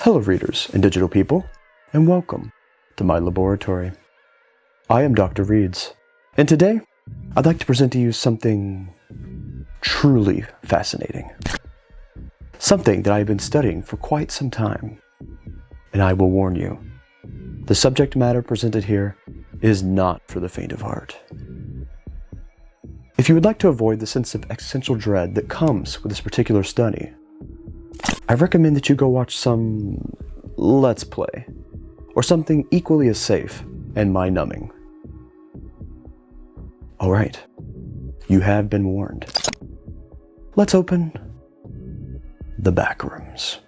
Hello readers and digital people, and welcome to my laboratory. I am Dr. Reeds, and today I'd like to present to you something truly fascinating. Something that I've been studying for quite some time, and I will warn you, the subject matter presented here is not for the faint of heart. If you would like to avoid the sense of existential dread that comes with this particular study, I recommend that you go watch some Let's Play, or something equally as safe and mind-numbing. Alright, you have been warned. Let's open the Backrooms.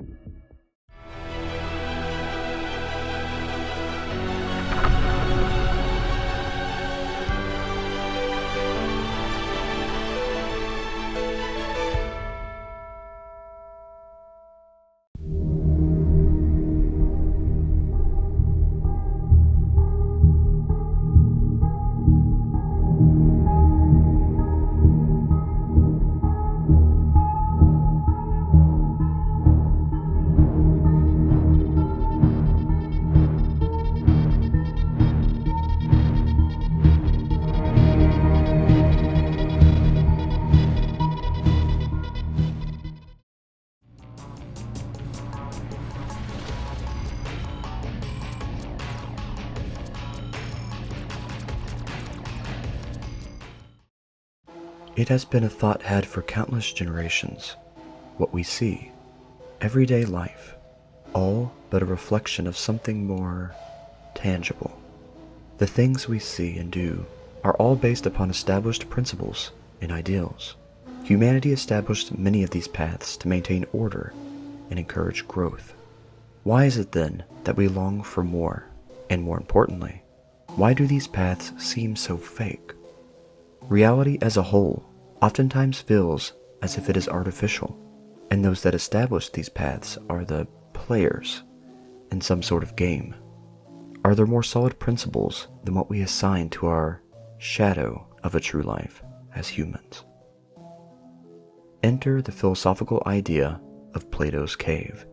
It has been a thought had for countless generations. What we see, everyday life, all but a reflection of something more tangible. The things we see and do are all based upon established principles and ideals. Humanity established many of these paths to maintain order and encourage growth. Why is it then that we long for more? And more importantly, why do these paths seem so fake? Reality as a whole oftentimes feels as if it is artificial, and those that establish these paths are the players in some sort of game. Are there more solid principles than what we assign to our shadow of a true life as humans? Enter the philosophical idea of Plato's cave.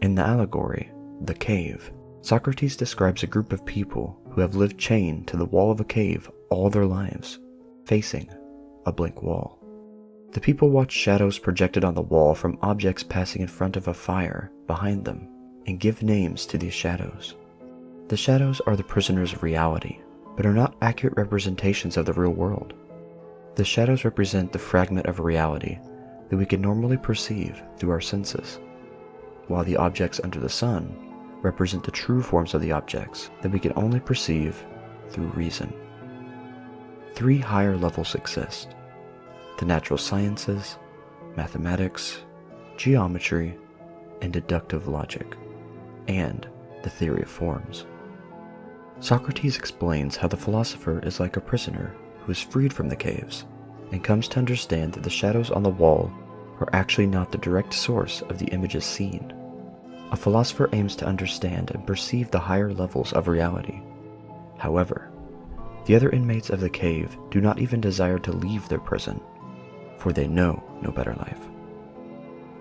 In the allegory, The Cave, Socrates describes a group of people who have lived chained to the wall of a cave all their lives, facing a blank wall. The people watch shadows projected on the wall from objects passing in front of a fire behind them and give names to these shadows. The shadows are the prisoner's reality, but are not accurate representations of the real world. The shadows represent the fragment of reality that we can normally perceive through our senses, while the objects under the sun represent the true forms of the objects that we can only perceive through reason. Three higher levels exist: the natural sciences, mathematics, geometry, and deductive logic, and the theory of forms. Socrates explains how the philosopher is like a prisoner who is freed from the caves and comes to understand that the shadows on the wall are actually not the direct source of the images seen. A philosopher aims to understand and perceive the higher levels of reality. However, the other inmates of the cave do not even desire to leave their prison, for they know no better life.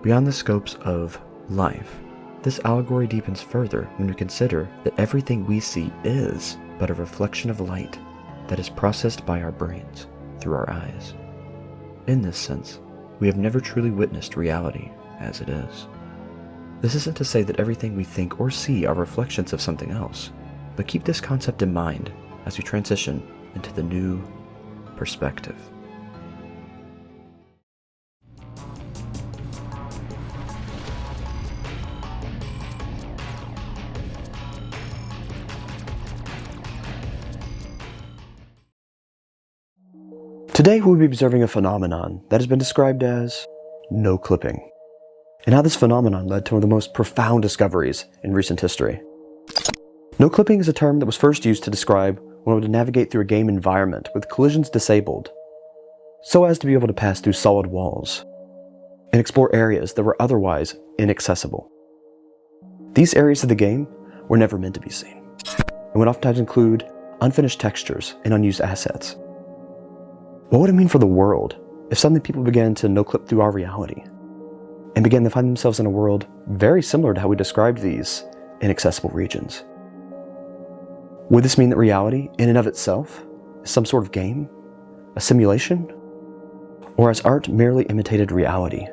Beyond the scopes of life, this allegory deepens further when we consider that everything we see is but a reflection of light that is processed by our brains through our eyes. In this sense, we have never truly witnessed reality as it is. This isn't to say that everything we think or see are reflections of something else, but keep this concept in mind as we transition into the new perspective. Today we'll be observing a phenomenon that has been described as no clipping, and how this phenomenon led to one of the most profound discoveries in recent history. No clipping is a term that was first used to describe one would navigate through a game environment with collisions disabled, so as to be able to pass through solid walls and explore areas that were otherwise inaccessible. These areas of the game were never meant to be seen, and would oftentimes include unfinished textures and unused assets. What would it mean for the world if suddenly people began to no-clip through our reality? and began to find themselves in a world very similar to how we described these inaccessible regions. Would this mean that reality, in and of itself, is some sort of game? A simulation? Or has art merely imitated reality?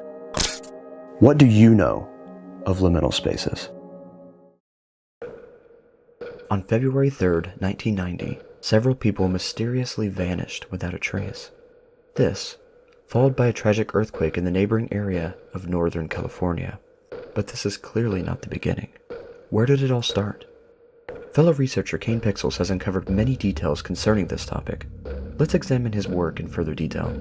What do you know of liminal spaces? On February 3rd, 1990, several people mysteriously vanished without a trace. This, followed by a tragic earthquake in the neighboring area of Northern California. But this is clearly not the beginning. Where did it all start? Fellow researcher Kane Pixels has uncovered many details concerning this topic. Let's examine his work in further detail.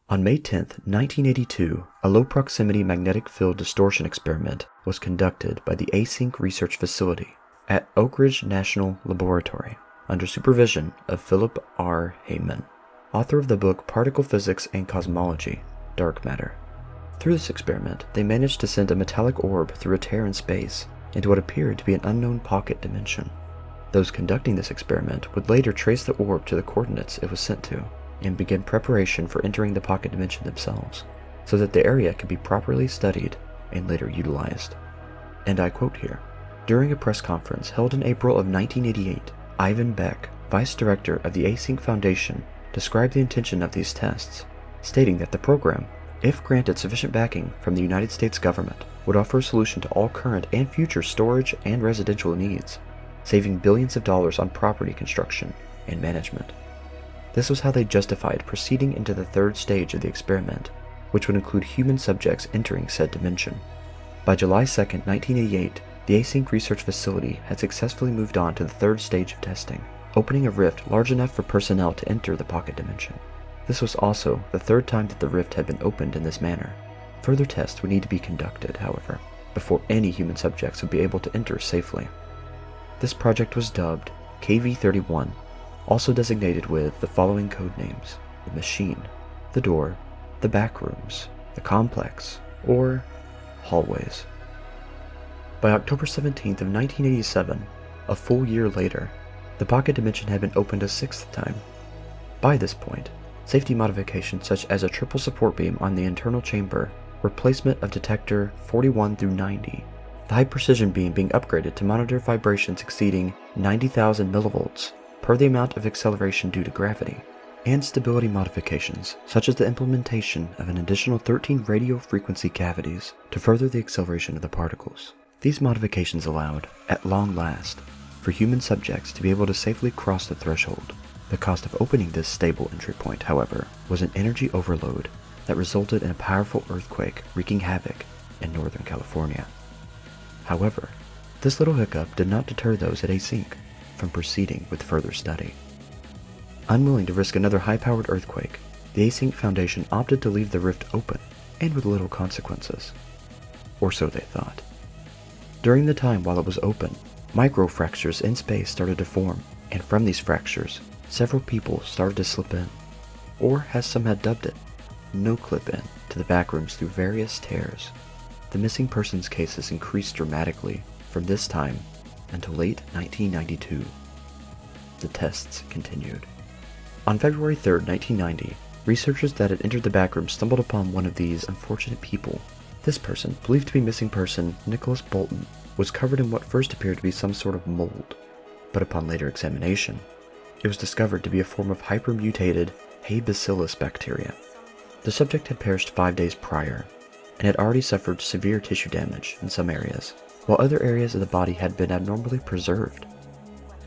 On May 10, 1982, a low-proximity magnetic field distortion experiment was conducted by the Async Research Facility at Oak Ridge National Laboratory under supervision of Philip R. Heyman, author of the book Particle Physics and Cosmology, Dark Matter. Through this experiment, they managed to send a metallic orb through a tear in space into what appeared to be an unknown pocket dimension. Those conducting this experiment would later trace the orb to the coordinates it was sent to, and begin preparation for entering the pocket dimension themselves, so that the area could be properly studied and later utilized. And I quote here, "During a press conference held in April of 1988, Ivan Beck, vice director of the Async Foundation, described the intention of these tests, stating that the program, if granted sufficient backing from the United States government, would offer a solution to all current and future storage and residential needs, saving billions of dollars on property construction and management." This was how they justified proceeding into the third stage of the experiment, which would include human subjects entering said dimension. By July 2, 1988, the Async Research Facility had successfully moved on to the third stage of testing, opening a rift large enough for personnel to enter the pocket dimension. This was also the third time that the rift had been opened in this manner. Further tests would need to be conducted, however, before any human subjects would be able to enter safely. This project was dubbed KV-31, also designated with the following code names: the Machine, the Door, the Backrooms, the Complex, or Hallways. By October 17th of 1987, a full year later, the pocket dimension had been opened a sixth time. By this point, safety modifications such as a triple support beam on the internal chamber, replacement of detector 41 through 90, the high precision beam being upgraded to monitor vibrations exceeding 90,000 millivolts per the amount of acceleration due to gravity, and stability modifications such as the implementation of an additional 13 radio frequency cavities to further the acceleration of the particles. These modifications allowed, at long last, for human subjects to be able to safely cross the threshold. The cost of opening this stable entry point, however, was an energy overload that resulted in a powerful earthquake wreaking havoc in Northern California. However, this little hiccup did not deter those at Async from proceeding with further study. Unwilling to risk another high-powered earthquake, the Async Foundation opted to leave the rift open, and with little consequences. Or so they thought. During the time while it was open, microfractures in space started to form, and from these fractures, several people started to slip in, or as some had dubbed it, no-clip in, to the backrooms through various tears. The missing persons cases increased dramatically from this time until late 1992. The tests continued. On February 3, 1990, researchers that had entered the backrooms stumbled upon one of these unfortunate people. This person, believed to be missing person Nicholas Bolton, was covered in what first appeared to be some sort of mold, but upon later examination, it was discovered to be a form of hypermutated Hay bacillus bacteria. The subject had perished 5 days prior, and had already suffered severe tissue damage in some areas, while other areas of the body had been abnormally preserved.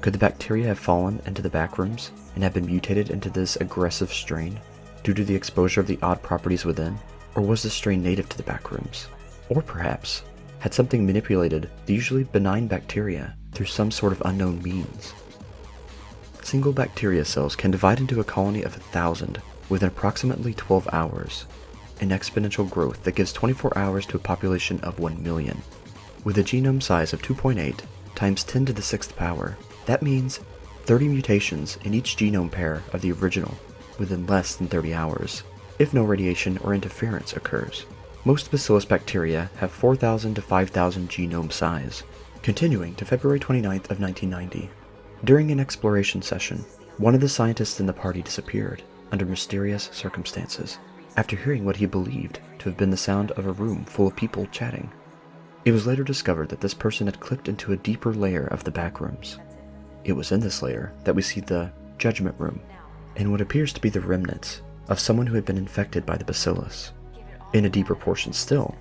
Could the bacteria have fallen into the backrooms and have been mutated into this aggressive strain due to the exposure of the odd properties within? Or was the strain native to the backrooms? Or perhaps, had something manipulated the usually benign bacteria through some sort of unknown means? Single bacteria cells can divide into a colony of 1,000 within approximately 12 hours, an exponential growth that gives 24 hours to a population of 1 million. With a genome size of 2.8 times 10 to the 6th power, that means 30 mutations in each genome pair of the original within less than 30 hours, if no radiation or interference occurs. Most bacillus bacteria have 4,000 to 5,000 genome size. Continuing to February 29th of 1990. During an exploration session, one of the scientists in the party disappeared under mysterious circumstances, after hearing what he believed to have been the sound of a room full of people chatting. It was later discovered that this person had clipped into a deeper layer of the backrooms. It was in this layer that we see the judgment room, and what appears to be the remnants of someone who had been infected by the bacillus. In a deeper portion still,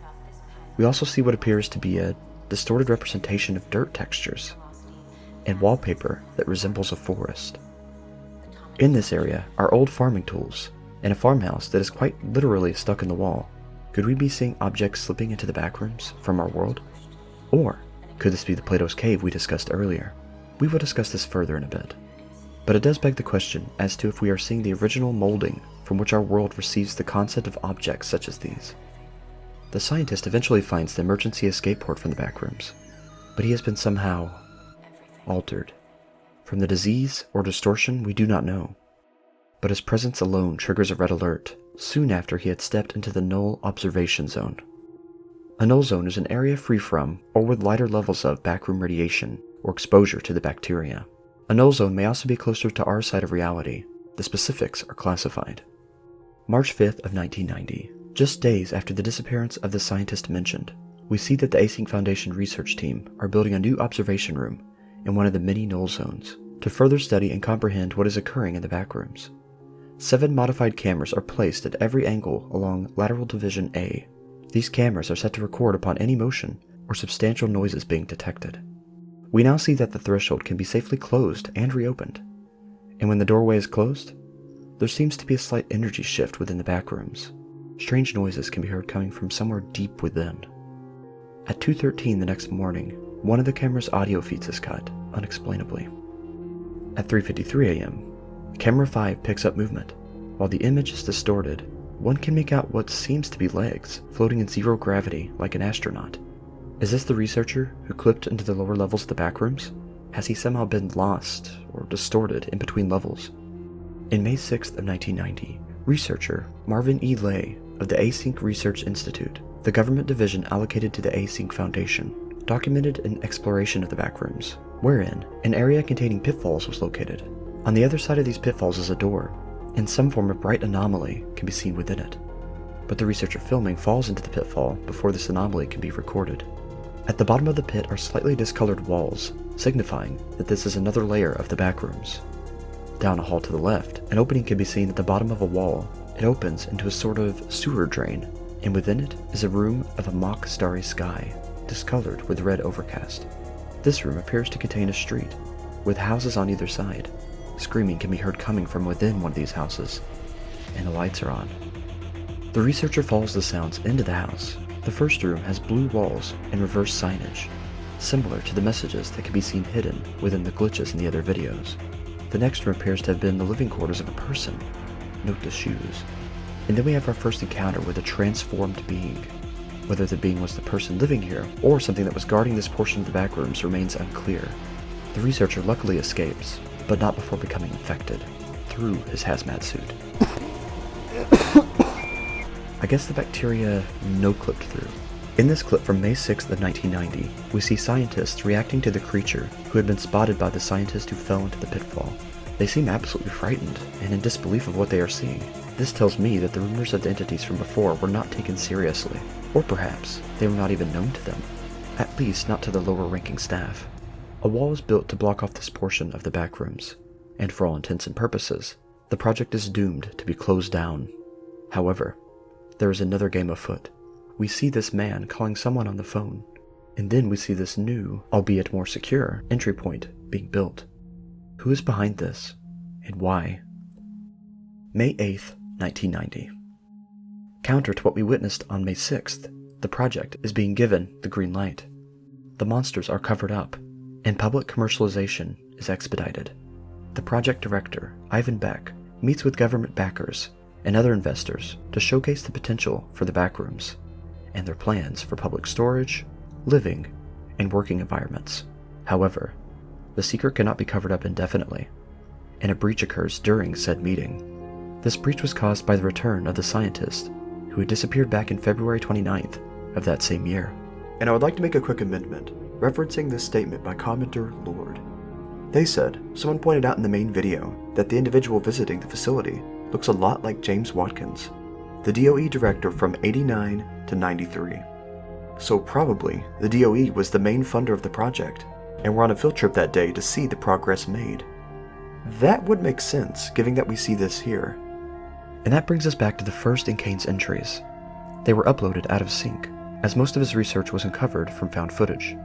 we also see what appears to be a distorted representation of dirt textures, and wallpaper that resembles a forest. In this area are old farming tools, and a farmhouse that is quite literally stuck in the wall. Could we be seeing objects slipping into the backrooms from our world? Or could this be the Plato's cave we discussed earlier? We will discuss this further in a bit. But it does beg the question as to if we are seeing the original molding from which our world receives the concept of objects such as these. The scientist eventually finds the emergency escape port from the backrooms, but he has been somehow altered. From the disease or distortion, we do not know, but his presence alone triggers a red alert soon after he had stepped into the null observation zone. A null zone is an area free from, or with lighter levels of, backroom radiation or exposure to the bacteria. A null zone may also be closer to our side of reality. The specifics are classified. March 5th of 1990. Just days after the disappearance of the scientist mentioned, we see that the Async Foundation research team are building a new observation room in one of the many null zones to further study and comprehend what is occurring in the backrooms. 7 modified cameras are placed at every angle along lateral division A. These cameras are set to record upon any motion or substantial noises being detected. We now see that the threshold can be safely closed and reopened, and when the doorway is closed, there seems to be a slight energy shift within the backrooms. Strange noises can be heard coming from somewhere deep within. At 2:13 the next morning, one of the camera's audio feeds is cut, unexplainably. At 3:53 a.m., camera 5 picks up movement. While the image is distorted, one can make out what seems to be legs floating in zero gravity like an astronaut. Is this the researcher who clipped into the lower levels of the backrooms? Has he somehow been lost or distorted in between levels? In May 6th of 1990, researcher Marvin E. Lay of the Async Research Institute, the government division allocated to the Async Foundation, documented an exploration of the backrooms, wherein an area containing pitfalls was located. On the other side of these pitfalls is a door, and some form of bright anomaly can be seen within it. But the researcher filming falls into the pitfall before this anomaly can be recorded. At the bottom of the pit are slightly discolored walls, signifying that this is another layer of the backrooms. Down a hall to the left, an opening can be seen at the bottom of a wall. It opens into a sort of sewer drain, and within it is a room of a mock starry sky, discolored with red overcast. This room appears to contain a street, with houses on either side. Screaming can be heard coming from within one of these houses, and the lights are on. The researcher follows the sounds into the house. The first room has blue walls and reverse signage, similar to the messages that can be seen hidden within the glitches in the other videos. The next room appears to have been the living quarters of a person. Note the shoes. And then we have our first encounter with a transformed being. Whether the being was the person living here or something that was guarding this portion of the backrooms remains unclear. The researcher luckily escapes, but not before becoming infected, through his hazmat suit. I guess the bacteria no-clipped through. In this clip from May 6th of 1990, we see scientists reacting to the creature who had been spotted by the scientist who fell into the pitfall. They seem absolutely frightened and in disbelief of what they are seeing. This tells me that the rumors of the entities from before were not taken seriously, or perhaps they were not even known to them, at least not to the lower-ranking staff. A wall is built to block off this portion of the backrooms, and for all intents and purposes, the project is doomed to be closed down. However, there is another game afoot. We see this man calling someone on the phone, and then we see this new, albeit more secure, entry point being built. Who is behind this, and why? May 8th, 1990. Counter to what we witnessed on May 6th, the project is being given the green light. The monsters are covered up, and public commercialization is expedited. The project director, Ivan Beck, meets with government backers and other investors to showcase the potential for the backrooms and their plans for public storage, living, and working environments. However, the secret cannot be covered up indefinitely, and a breach occurs during said meeting. This breach was caused by the return of the scientist who had disappeared back in February 29th of that same year. And I would like to make a quick amendment, referencing this statement by commenter Lord. They said, someone pointed out in the main video, that the individual visiting the facility looks a lot like James Watkins, the DOE director from 89 to 93. So probably, the DOE was the main funder of the project, and were on a field trip that day to see the progress made. That would make sense, given that we see this here. And that brings us back to the first in Kane's entries. They were uploaded out of sync, as most of his research was uncovered from found footage.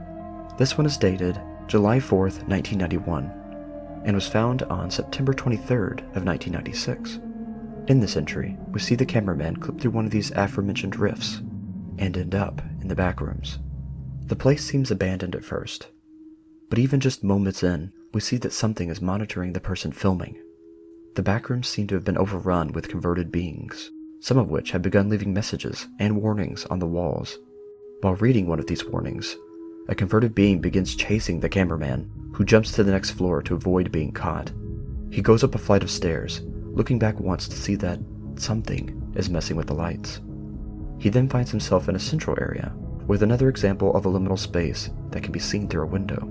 This one is dated July 4th, 1991, and was found on September 23rd of 1996. In this entry, we see the cameraman clip through one of these aforementioned rifts, and end up in the backrooms. The place seems abandoned at first, but even just moments in, we see that something is monitoring the person filming. The backrooms seem to have been overrun with converted beings, some of which have begun leaving messages and warnings on the walls. While reading one of these warnings, a converted being begins chasing the cameraman, who jumps to the next floor to avoid being caught. He goes up a flight of stairs, looking back once to see that something is messing with the lights. He then finds himself in a central area, with another example of a liminal space that can be seen through a window.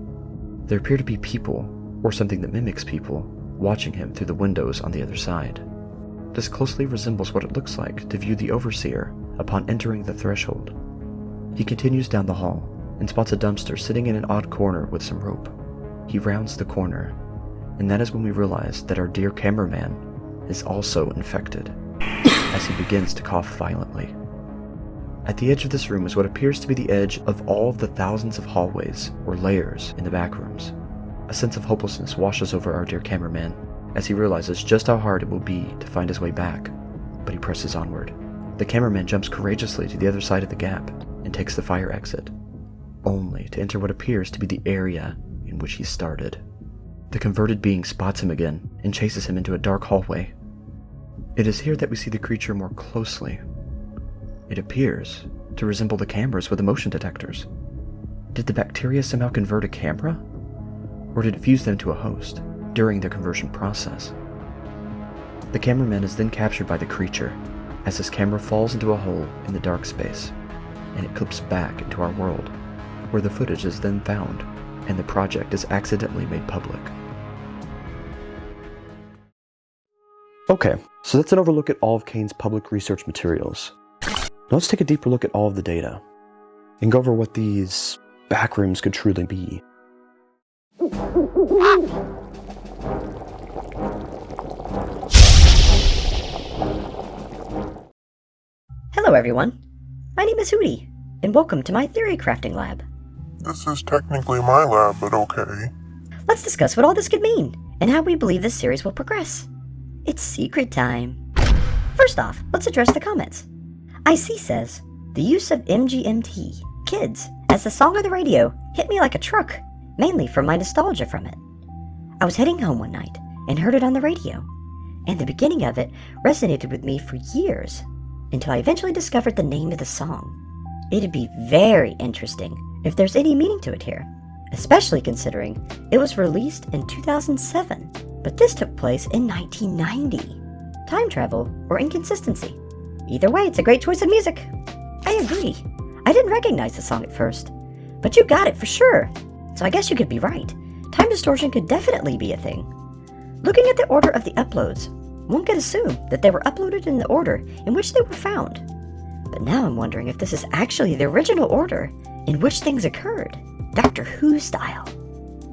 There appear to be people, or something that mimics people, watching him through the windows on the other side. This closely resembles what it looks like to view the overseer upon entering the threshold. He continues down the hall, and spots a dumpster sitting in an odd corner with some rope. He rounds the corner, and that is when we realize that our dear cameraman is also infected, as he begins to cough violently. At the edge of this room is what appears to be the edge of all of the thousands of hallways or layers in the backrooms. A sense of hopelessness washes over our dear cameraman as he realizes just how hard it will be to find his way back, but he presses onward. The cameraman jumps courageously to the other side of the gap and takes the fire exit, only to enter what appears to be the area in which he started. The converted being spots him again and chases him into a dark hallway. It is here that we see the creature more closely. It appears to resemble the cameras with the motion detectors. Did the bacteria somehow convert a camera? Or did it fuse them to a host during the conversion process? The cameraman is then captured by the creature as his camera falls into a hole in the dark space, and it clips back into our world, where the footage is then found and the project is accidentally made public. Okay, so that's an overlook at all of Kane's public research materials. Now let's take a deeper look at all of the data and go over what these backrooms could truly be. Hello everyone, my name is Hootie, and welcome to my theory crafting lab. This is technically my lab, but okay. Let's discuss what all this could mean, and how we believe this series will progress. It's secret time. First off, let's address the comments. IC says, the use of MGMT, Kids, as the song on the radio hit me like a truck, mainly from my nostalgia from it. I was heading home one night and heard it on the radio, and the beginning of it resonated with me for years, until I eventually discovered the name of the song. It'd be very interesting if there's any meaning to it here, especially considering it was released in 2007, but this took place in 1990. Time travel or inconsistency. Either way, it's a great choice of music. I agree. I didn't recognize the song at first, but you got it for sure. So I guess you could be right. Time distortion could definitely be a thing. Looking at the order of the uploads, one could assume that they were uploaded in the order in which they were found. But now I'm wondering if this is actually the original order in which things occurred, Doctor Who style.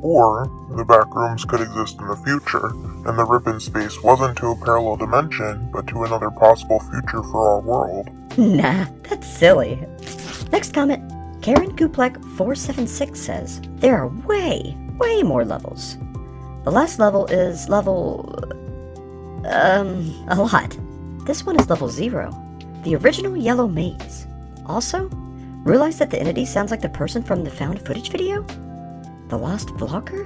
Or, the backrooms could exist in the future, and the rip in space wasn't to a parallel dimension, but to another possible future for our world. Nah, that's silly. Next comment, Karen Kuplek 476 says, there are way more levels. The last level is level... a lot. This one is level 0, the original yellow maze. Also, realize that the entity sounds like the person from the found footage video? The Lost Vlogger?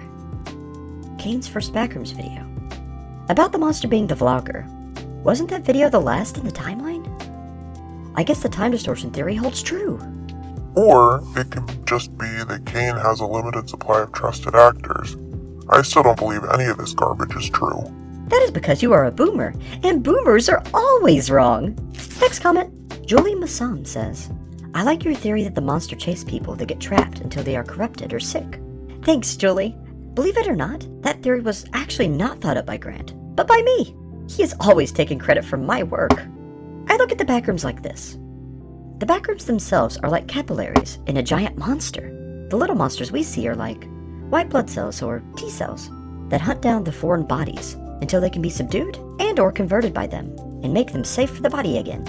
Kane's first Backrooms video. About the monster being the vlogger. Wasn't that video the last in the timeline? I guess the time distortion theory holds true. Or, it could just be that Kane has a limited supply of trusted actors. I still don't believe any of this garbage is true. That is because you are a boomer, and boomers are always wrong. Next comment, Julie Massam says, I like your theory that the monster chase people that get trapped until they are corrupted or sick. Thanks, Julie. Believe it or not, that theory was actually not thought up by Grant, but by me. He has always taken credit for my work. I look at the backrooms like this. The backrooms themselves are like capillaries in a giant monster. The little monsters we see are like white blood cells or T cells that hunt down the foreign bodies until they can be subdued and or converted by them and make them safe for the body again.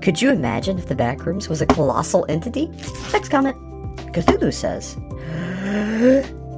Could you imagine if the backrooms was a colossal entity? Next comment. Cthulhu says,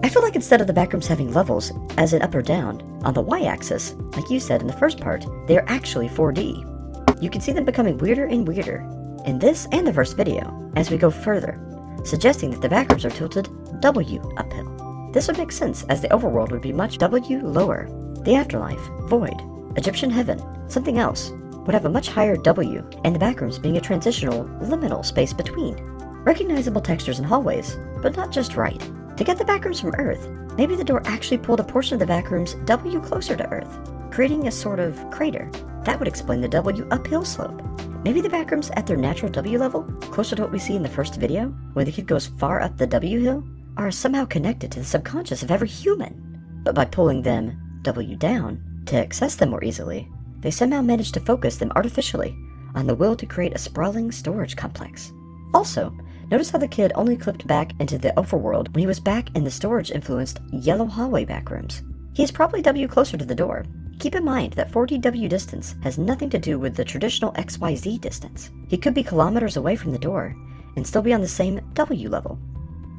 I feel like instead of the backrooms having levels, as in up or down, on the y-axis, like you said in the first part, they are actually 4D. You can see them becoming weirder and weirder in this and the first video as we go further, suggesting that the backrooms are tilted W uphill. This would make sense as the overworld would be much W lower. The afterlife, void, Egyptian heaven, something else, would have a much higher W, and the backrooms being a transitional, liminal space between. Recognizable textures and hallways, but not just right. To get the backrooms from Earth, maybe the door actually pulled a portion of the backrooms W closer to Earth, creating a sort of crater. That would explain the W uphill slope. Maybe the backrooms at their natural W level, closer to what we see in the first video, where the kid goes far up the W hill, are somehow connected to the subconscious of every human. But by pulling them W down to access them more easily, they somehow managed to focus them artificially on the will to create a sprawling storage complex. Also, notice how the kid only clipped back into the overworld when he was back in the storage-influenced yellow hallway backrooms. He is probably W closer to the door. Keep in mind that 4DW distance has nothing to do with the traditional XYZ distance. He could be kilometers away from the door and still be on the same W level.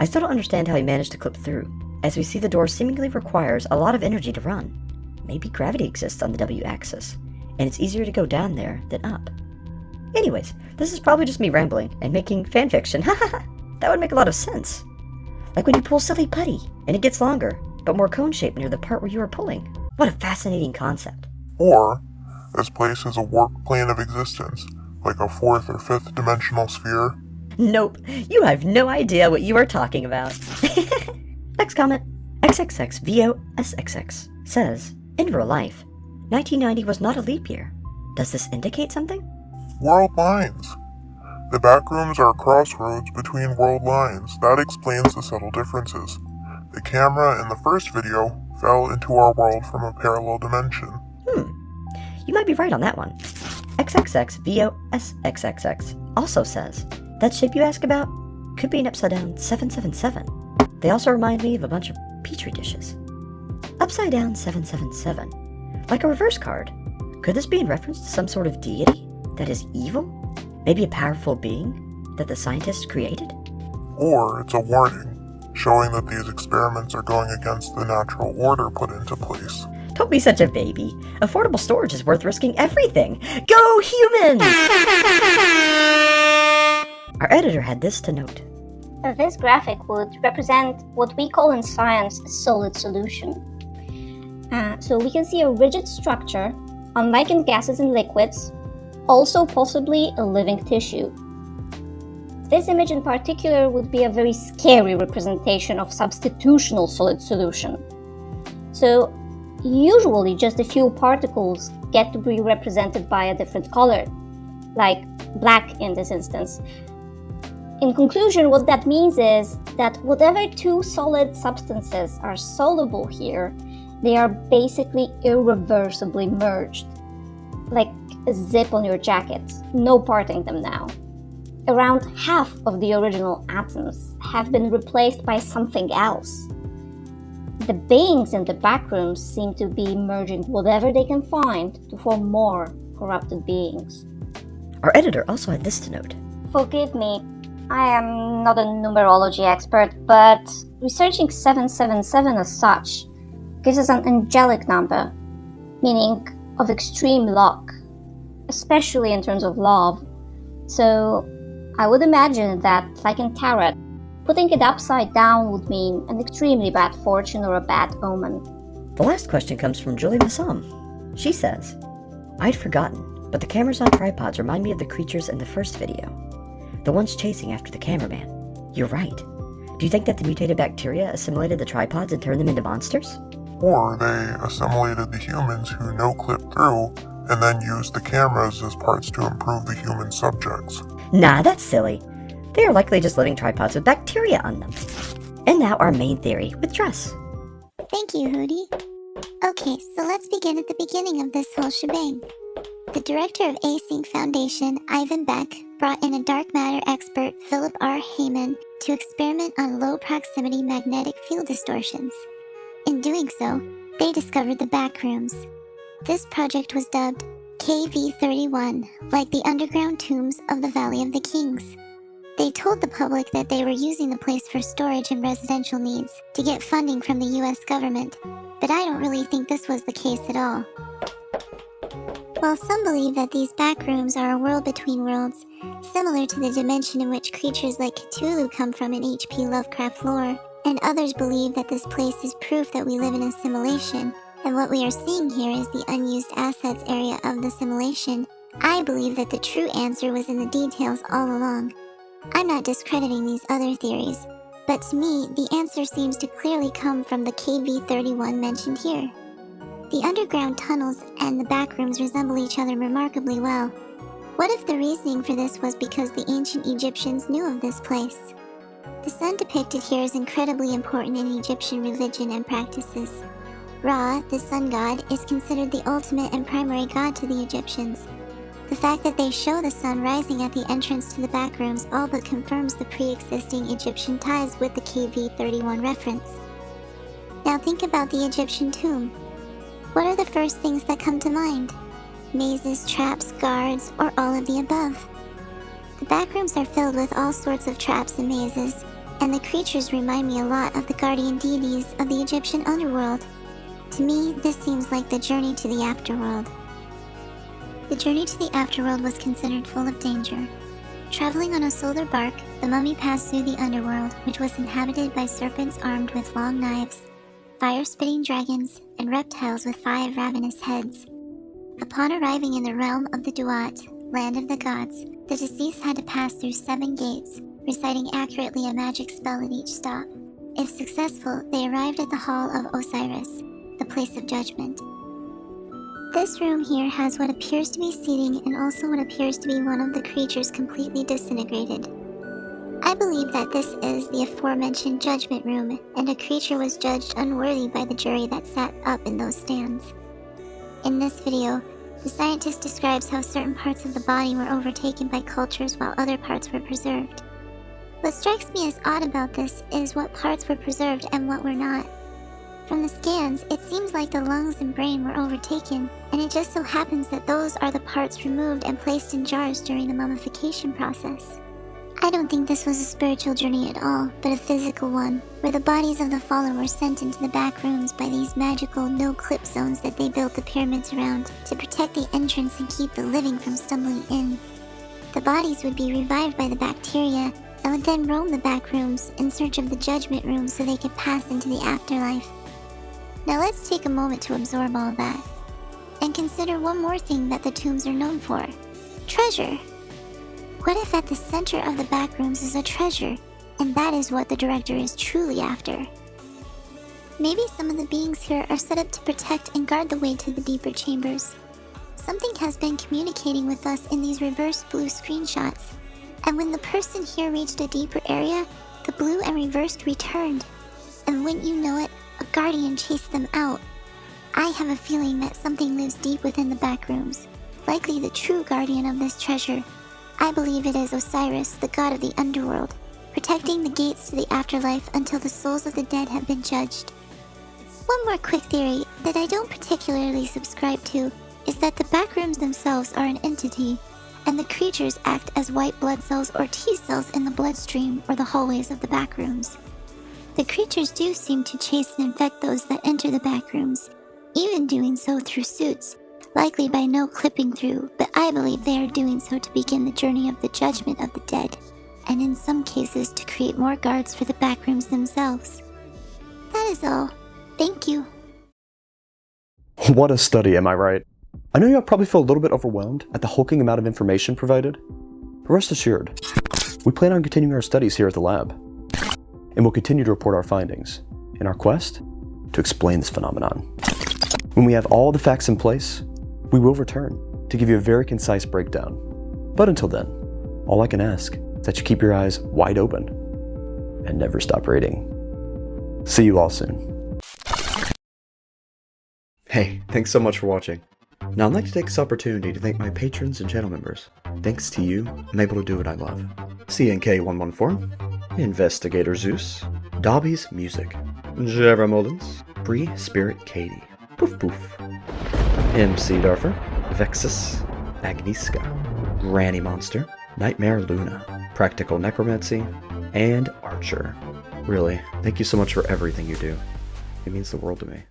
I still don't understand how he managed to clip through, as we see the door seemingly requires a lot of energy to run. Maybe gravity exists on the W axis, and it's easier to go down there than up. Anyways, this is probably just me rambling and making fanfiction. That would make a lot of sense. Like when you pull silly putty, and it gets longer, but more cone-shaped near the part where you are pulling. What a fascinating concept. Or, this place is a warped plane of existence, like a fourth or fifth dimensional sphere. Nope, you have no idea what you are talking about. Next comment. XXXVOSXX says, in real life, 1990 was not a leap year. Does this indicate something? World lines. The backrooms are crossroads between world lines. That explains the subtle differences. The camera in the first video fell into our world from a parallel dimension. You might be right on that one. XXXVOSXXX also says, that shape you ask about could be an upside down 777. They also remind me of a bunch of petri dishes. Upside down 777. Like a reverse card. Could this be in reference to some sort of deity that is evil? Maybe a powerful being that the scientists created? Or it's a warning, showing that these experiments are going against the natural order put into place. Don't be such a baby. Affordable storage is worth risking everything. Go humans! Our editor had this to note. This graphic would represent what we call in science a solid solution. So we can see a rigid structure, unlike in gases and liquids, also possibly a living tissue. This image in particular would be a very scary representation of substitutional solid solution. So usually just a few particles get to be represented by a different color, like black in this instance. In conclusion, what that means is that whatever two solid substances are soluble here, they are basically irreversibly merged. Like a zip on your jacket, no parting them now. Around half of the original atoms have been replaced by something else. The beings in the backrooms seem to be merging whatever they can find to form more corrupted beings. Our editor also had this to note. Forgive me, I am not a numerology expert, but researching 777 as such gives us an angelic number, meaning of extreme luck, especially in terms of love. So I would imagine that, like in tarot, putting it upside down would mean an extremely bad fortune or a bad omen. The last question comes from Julie Massam. She says, I'd forgotten, but the cameras on tripods remind me of the creatures in the first video. The ones chasing after the cameraman. You're right. Do you think that the mutated bacteria assimilated the tripods and turned them into monsters? Or they assimilated the humans who no-clip through and then used the cameras as parts to improve the human subjects. Nah, that's silly. They are likely just living tripods with bacteria on them. And now our main theory with dress. Thank you, Hootie. Okay, so let's begin at the beginning of this whole shebang. The director of Async Foundation, Ivan Beck, brought in a dark matter expert, Philip R. Heyman, to experiment on low-proximity magnetic field distortions. In doing so, they discovered the Backrooms. This project was dubbed KV-31, like the underground tombs of the Valley of the Kings. They told the public that they were using the place for storage and residential needs to get funding from the US government, but I don't really think this was the case at all. While some believe that these backrooms are a world between worlds, similar to the dimension in which creatures like Cthulhu come from in H.P. Lovecraft lore, and others believe that this place is proof that we live in a simulation, and what we are seeing here is the unused assets area of the simulation, I believe that the true answer was in the details all along. I'm not discrediting these other theories, but to me, the answer seems to clearly come from the KV-31 mentioned here. The underground tunnels and the backrooms resemble each other remarkably well. What if the reasoning for this was because the ancient Egyptians knew of this place? The sun depicted here is incredibly important in Egyptian religion and practices. Ra, the sun god, is considered the ultimate and primary god to the Egyptians. The fact that they show the sun rising at the entrance to the backrooms all but confirms the pre-existing Egyptian ties with the KV-31 reference. Now think about the Egyptian tomb. What are the first things that come to mind? Mazes, traps, guards, or all of the above? The backrooms are filled with all sorts of traps and mazes, and the creatures remind me a lot of the guardian deities of the Egyptian underworld. To me, this seems like the journey to the afterworld. The journey to the afterworld was considered full of danger. Traveling on a solar bark, the mummy passed through the underworld, which was inhabited by serpents armed with long knives, fire-spitting dragons, and reptiles with 5 ravenous heads. Upon arriving in the realm of the Duat, land of the gods, the deceased had to pass through 7 gates, reciting accurately a magic spell at each stop. If successful, they arrived at the Hall of Osiris, the place of judgment. This room here has what appears to be seating and also what appears to be one of the creatures completely disintegrated. I believe that this is the aforementioned judgment room, and a creature was judged unworthy by the jury that sat up in those stands. In this video, the scientist describes how certain parts of the body were overtaken by cultures while other parts were preserved. What strikes me as odd about this is what parts were preserved and what were not. From the scans, it seems like the lungs and brain were overtaken, and it just so happens that those are the parts removed and placed in jars during the mummification process. I don't think this was a spiritual journey at all, but a physical one, where the bodies of the fallen were sent into the back rooms by these magical no-clip zones that they built the pyramids around to protect the entrance and keep the living from stumbling in. The bodies would be revived by the bacteria and would then roam the back rooms in search of the judgment room so they could pass into the afterlife. Now let's take a moment to absorb all that, and consider one more thing that the tombs are known for: treasure. What if at the center of the backrooms is a treasure, and that is what the director is truly after? Maybe some of the beings here are set up to protect and guard the way to the deeper chambers. Something has been communicating with us in these reversed blue screenshots, and when the person here reached a deeper area, the blue and reversed returned, and wouldn't you know it, a guardian chased them out. I have a feeling that something lives deep within the backrooms, likely the true guardian of this treasure. I believe it is Osiris, the god of the underworld, protecting the gates to the afterlife until the souls of the dead have been judged. One more quick theory that I don't particularly subscribe to is that the backrooms themselves are an entity, and the creatures act as white blood cells or T cells in the bloodstream or the hallways of the backrooms. The creatures do seem to chase and infect those that enter the backrooms, even doing so through suits, likely by no clipping through, but I believe they are doing so to begin the journey of the judgment of the dead, and in some cases to create more guards for the backrooms themselves. That is all. Thank you. What a study, am I right? I know you'll probably feel a little bit overwhelmed at the hulking amount of information provided, but rest assured, we plan on continuing our studies here at the lab, and we'll continue to report our findings in our quest to explain this phenomenon. When we have all the facts in place, We will return to give you a very concise breakdown. But until then, all I can ask is that you keep your eyes wide open and never stop reading. See you all soon. Hey, thanks so much for watching. Now I'd like to take this opportunity to thank my patrons and channel members. Thanks to you, I'm able to do what I love. CNK114, Investigator Zeus, Dobby's Music, Jera Mullins, Bree Spirit Katie, Poof Poof, MC Darfer, Vexus, Agnieszka, Granny Monster, Nightmare Luna, Practical Necromancy, and Archer. Really, thank you so much for everything you do. It means the world to me.